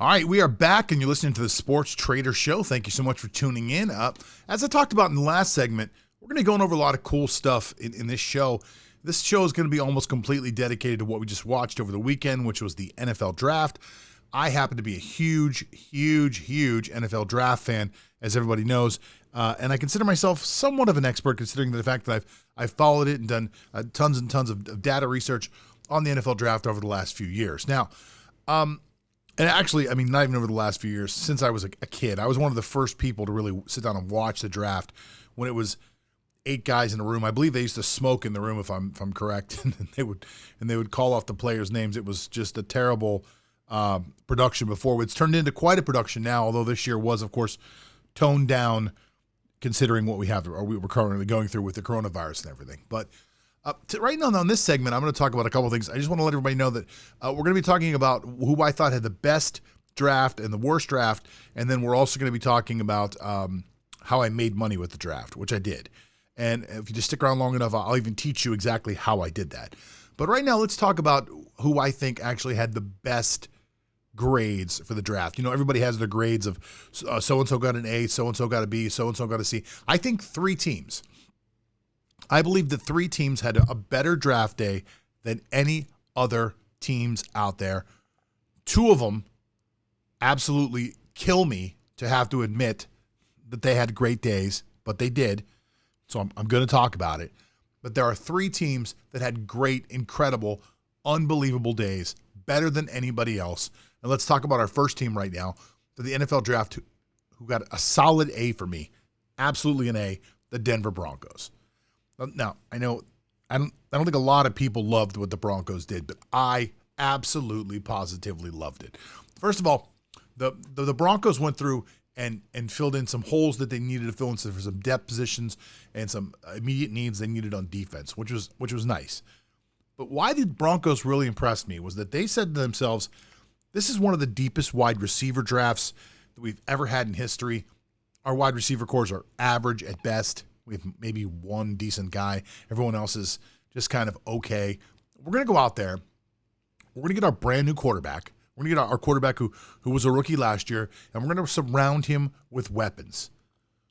All right, we are back, and you're listening to the Sports Trader Show. Thank you so much for tuning in. As I talked about in the last segment, we're going to be going over a lot of cool stuff in this show. This show is going to be almost completely dedicated to what we just watched over the weekend, which was the NFL Draft. I happen to be a huge NFL Draft fan, as everybody knows, and I consider myself somewhat of an expert, considering the fact that I've followed it and done tons and tons of data research on the NFL Draft over the last few years. Now, and actually, I mean, not even over the last few years, since I was a kid. I was one of the first people to really sit down and watch the draft when it was 8 guys in a room. I believe they used to smoke in the room, if I'm correct, and they would call off the players' names. It was just a terrible production before. It's turned into quite a production now, although this year was, of course, toned down considering what we were currently going through with the coronavirus and everything. But right now on this segment, I'm going to talk about a couple of things. I just want to let everybody know that we're going to be talking about who I thought had the best draft and the worst draft, and then we're also going to be talking about how I made money with the draft, which I did. And if you just stick around long enough, I'll even teach you exactly how I did that. But right now, let's talk about who I think actually had the best grades for the draft. You know, everybody has their grades of so-and-so got an A, so-and-so got a B, so-and-so got a C. I think 3 teams. I believe the 3 teams had a better draft day than any other teams out there. 2 of them absolutely kill me to have to admit that they had great days, but they did. So I'm going to talk about it. But there are 3 teams that had great, incredible, unbelievable days, better than anybody else. And let's talk about our first team right now for the NFL Draft who got a solid A for me, absolutely an A, the Denver Broncos. Now, I know I don't think a lot of people loved what the Broncos did, but I absolutely positively loved it. First of all, the Broncos went through and filled in some holes that they needed to fill in for some depth positions and some immediate needs they needed on defense, which was nice. But why the Broncos really impressed me was that they said to themselves, this is one of the deepest wide receiver drafts that we've ever had in history. Our wide receiver cores are average at best. We have maybe one decent guy. Everyone else is just kind of okay. We're going to go out there. We're going to get our brand new quarterback. We're going to get our quarterback who was a rookie last year, and we're going to surround him with weapons.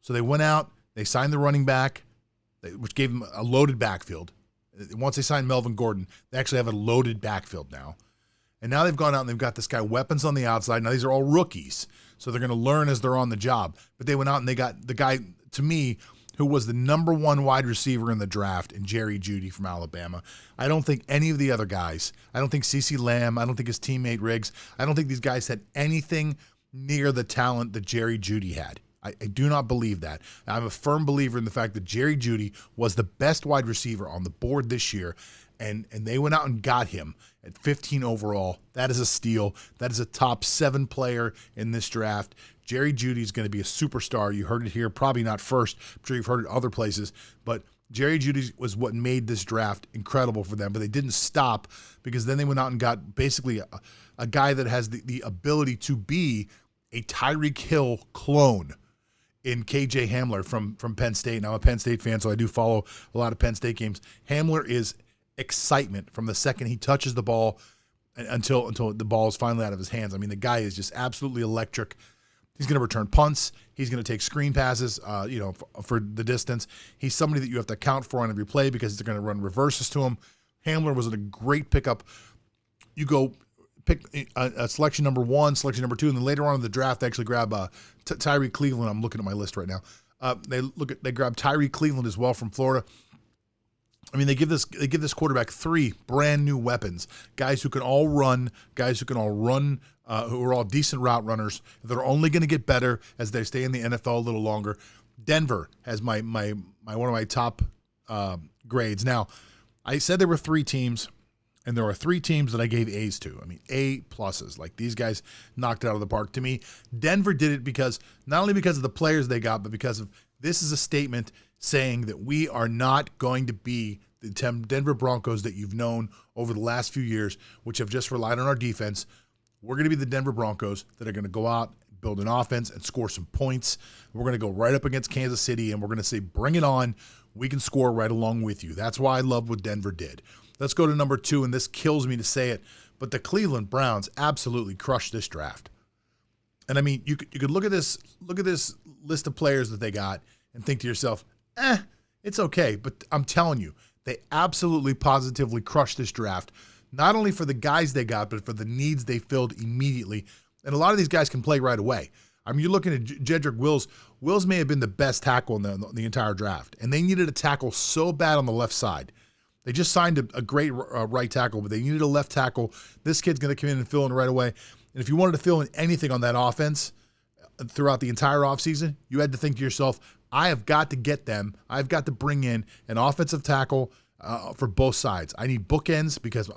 So they went out, they signed the running back, which gave them a loaded backfield. Once they signed Melvin Gordon, they actually have a loaded backfield now. And now they've gone out and they've got this guy weapons on the outside. Now these are all rookies, so they're going to learn as they're on the job. But they went out and they got the guy, to me, who was the number 1 wide receiver in the draft, in Jerry Jeudy from Alabama. I don't think any of the other guys, I don't think CeCe Lamb, I don't think his teammate Riggs, I don't think these guys had anything near the talent that Jerry Jeudy had. I do not believe that. I'm a firm believer in the fact that Jerry Jeudy was the best wide receiver on the board this year, and they went out and got him at 15 overall. That is a steal. That is a top 7 player in this draft. Jerry Jeudy is going to be a superstar. You heard it here, probably not first. I'm sure you've heard it other places. But Jerry Jeudy was what made this draft incredible for them. But they didn't stop, because then they went out and got basically a guy that has the ability to be a Tyreek Hill clone in KJ Hamler from Penn State. And I'm a Penn State fan, so I do follow a lot of Penn State games. Hamler is excitement from the second he touches the ball until the ball is finally out of his hands. I mean, the guy is just absolutely electric. He's going to return punts. He's going to take screen passes, for the distance. He's somebody that you have to account for on every play because they're going to run reverses to him. Hamler was a great pickup. You go pick a selection number 1, selection number 2, and then later on in the draft, they actually grab Tyree Cleveland. I'm looking at my list right now. They grab Tyree Cleveland as well from Florida. I mean, they give this quarterback 3 brand new weapons, guys who can all run, who are all decent route runners. They're only going to get better as they stay in the NFL a little longer. Denver has my one of my top grades. Now, I said there were 3 teams, and there are 3 teams that I gave A's to. I mean, A pluses. Like, these guys knocked it out of the park. To me, Denver did it because not only because of the players they got, but because of this is a statement saying that we are not going to be the Denver Broncos that you've known over the last few years, which have just relied on our defense. We're going to be the Denver Broncos that are going to go out, build an offense, and score some points. We're going to go right up against Kansas City, and we're going to say, bring it on. We can score right along with you. That's why I love what Denver did. Let's go to number 2, and this kills me to say it, but the Cleveland Browns absolutely crushed this draft. And I mean, you could look at this list of players that they got and think to yourself, it's okay. But I'm telling you, they absolutely positively crushed this draft, not only for the guys they got, but for the needs they filled immediately. And a lot of these guys can play right away. I mean, you're looking at Jedrick Wills. Wills may have been the best tackle in the entire draft, and they needed a tackle so bad on the left side. They just signed a great right tackle, but they needed a left tackle. This kid's going to come in and fill in right away. And if you wanted to fill in anything on that offense throughout the entire offseason, you had to think to yourself, I have got to get them. I've got to bring in an offensive tackle for both sides. I need bookends because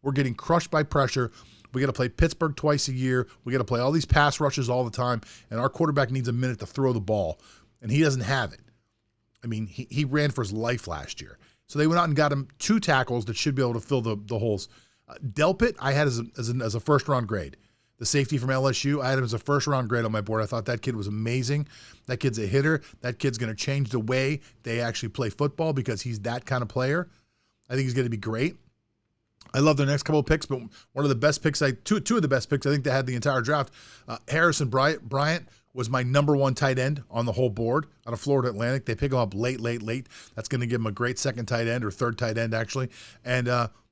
we're getting crushed by pressure. We got to play Pittsburgh twice a year. We got to play all these pass rushes all the time, and our quarterback needs a minute to throw the ball, and he doesn't have it. I mean, he ran for his life last year. So they went out and got him 2 tackles that should be able to fill the holes. Delpit, I had as a first-round grade. The safety from LSU, I had him as a first-round grade on my board. I thought that kid was amazing. That kid's a hitter. That kid's going to change the way they actually play football because he's that kind of player. I think he's going to be great. I love their next couple of picks, but one of the best picks, two of the best picks I think they had the entire draft, Harrison Bryant was my number 1 tight end on the whole board out of Florida Atlantic. They pick him up late. That's going to give him a great second tight end or third tight end, actually. And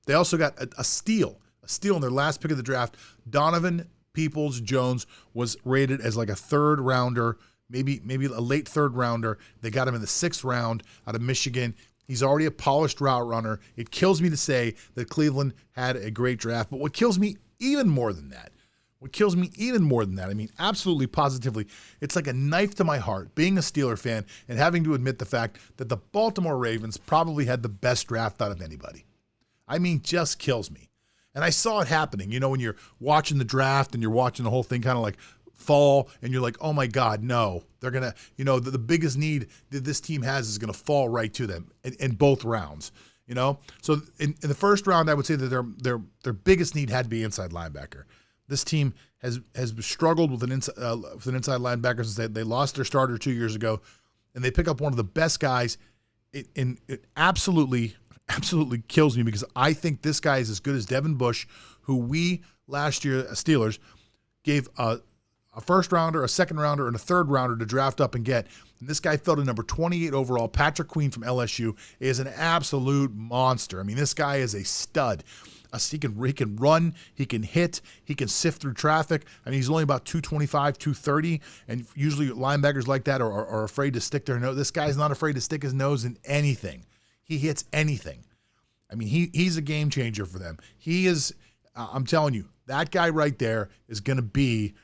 they also got a steal in their last pick of the draft. Donovan Peoples-Jones was rated as like a third rounder, maybe a late third rounder. They got him in the 6th round out of Michigan. He's already a polished route runner. It kills me to say that Cleveland had a great draft, but what kills me even more than that, I mean, absolutely positively, it's like a knife to my heart, being a Steeler fan and having to admit the fact that the Baltimore Ravens probably had the best draft out of anybody. I mean, just kills me. And I saw it happening, when you're watching the draft and you're watching the whole thing kind of like fall and you're like, oh my God, no, they're going to, the biggest need that this team has is going to fall right to them in both rounds, So in the first round, I would say that their biggest need had to be inside linebacker. This team has struggled with an inside linebacker since they lost their starter 2 years ago, and they pick up one of the best guys. It absolutely kills me because I think this guy is as good as Devin Bush, who we last year, Steelers, gave a first rounder, a second rounder, and a third rounder to draft up and get. And this guy fell to number 28 overall. Patrick Queen from LSU is an absolute monster. I mean, this guy is a stud. He can run, he can hit, he can sift through traffic. I mean, he's only about 225, 230, and usually linebackers like that are afraid to stick their nose. This guy's not afraid to stick his nose in anything. He hits anything. I mean, he's a game changer for them. He is, I'm telling you, that guy right there is going to be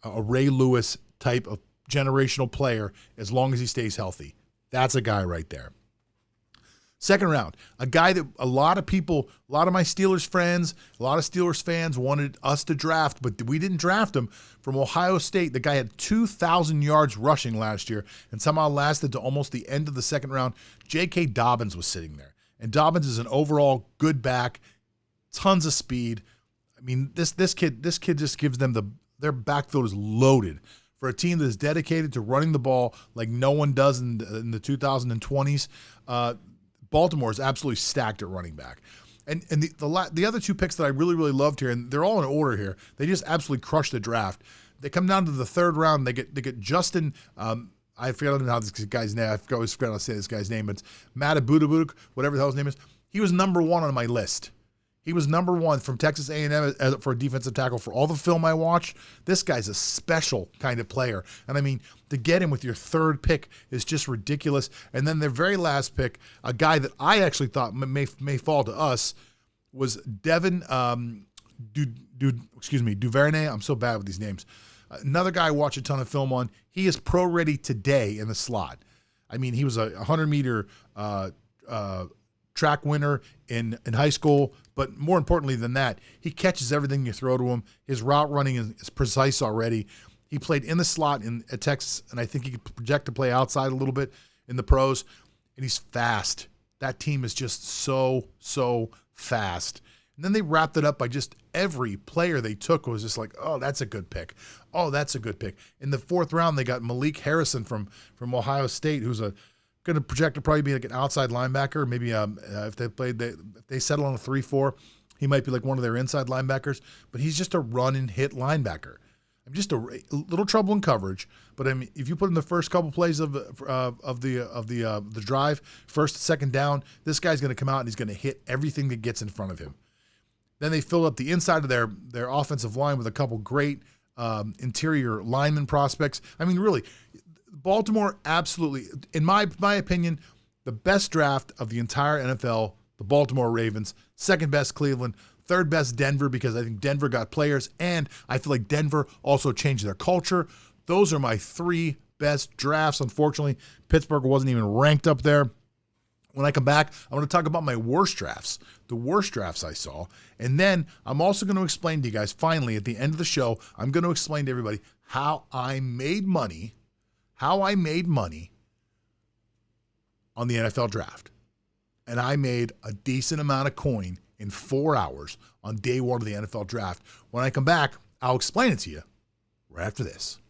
a Ray Lewis type of generational player as long as he stays healthy. That's a guy right there. Second round, a guy that a lot of my Steelers friends, a lot of Steelers fans wanted us to draft, but we didn't draft him, from Ohio State. The guy had 2,000 yards rushing last year and somehow lasted to almost the end of the second round. J.K. Dobbins was sitting there. And Dobbins is an overall good back, tons of speed. I mean, this kid just gives them their backfield is loaded for a team that is dedicated to running the ball like no one does in the 2020s. Baltimore is absolutely stacked at running back. And the other 2 picks that I really, really loved here, and they're all in order here, they just absolutely crushed the draft. They come down to the 3rd round. They get Justin, I forgot how this guy's name. I always forgot how to say this guy's name. It's Matabudabuduk, whatever the hell his name is. He was number 1 on my list. He was number 1 from Texas A&M for a defensive tackle. For all the film I watched, this guy's a special kind of player. And I mean, to get him with your 3rd pick is just ridiculous. And then their very last pick, a guy that I actually thought may fall to us, was Devin Duvernay. I'm so bad with these names. Another guy I watch a ton of film on. He is pro ready today in the slot. I mean, he was a 100-meter track winner in high school, but more importantly than that, he catches everything you throw to him. His route running is precise already. He played in the slot at Texas, and I think he could project to play outside a little bit in the pros, and he's fast. That team is just so fast. And then they wrapped it up by just every player they took was just like, oh, that's a good pick. Oh, that's a good pick. In the 4th round, they got Malik Harrison from Ohio State, who's going to project to probably be like an outside linebacker. Maybe if they settle on a 3-4, he might be like one of their inside linebackers. But he's just a run and hit linebacker. I I'm just a little trouble in coverage, but I mean, if you put in the first couple plays of the drive, first and second down, this guy's going to come out and he's going to hit everything that gets in front of him. Then they fill up the inside of their offensive line with a couple great interior lineman prospects. I mean, really, Baltimore absolutely, in my opinion, the best draft of the entire NFL. The Baltimore Ravens, second best Cleveland, third best Denver, because I think Denver got players, and I feel like Denver also changed their culture. Those are my three best drafts. Unfortunately, Pittsburgh wasn't even ranked up there. When I come back, I'm going to talk about my worst drafts, the worst drafts I saw. And then I'm also going to explain to you guys, finally, at the end of the show, I'm going to explain to everybody how I made money on the NFL draft. And I made a decent amount of coin in 4 hours on day one of the NFL draft. When I come back, I'll explain it to you right after this.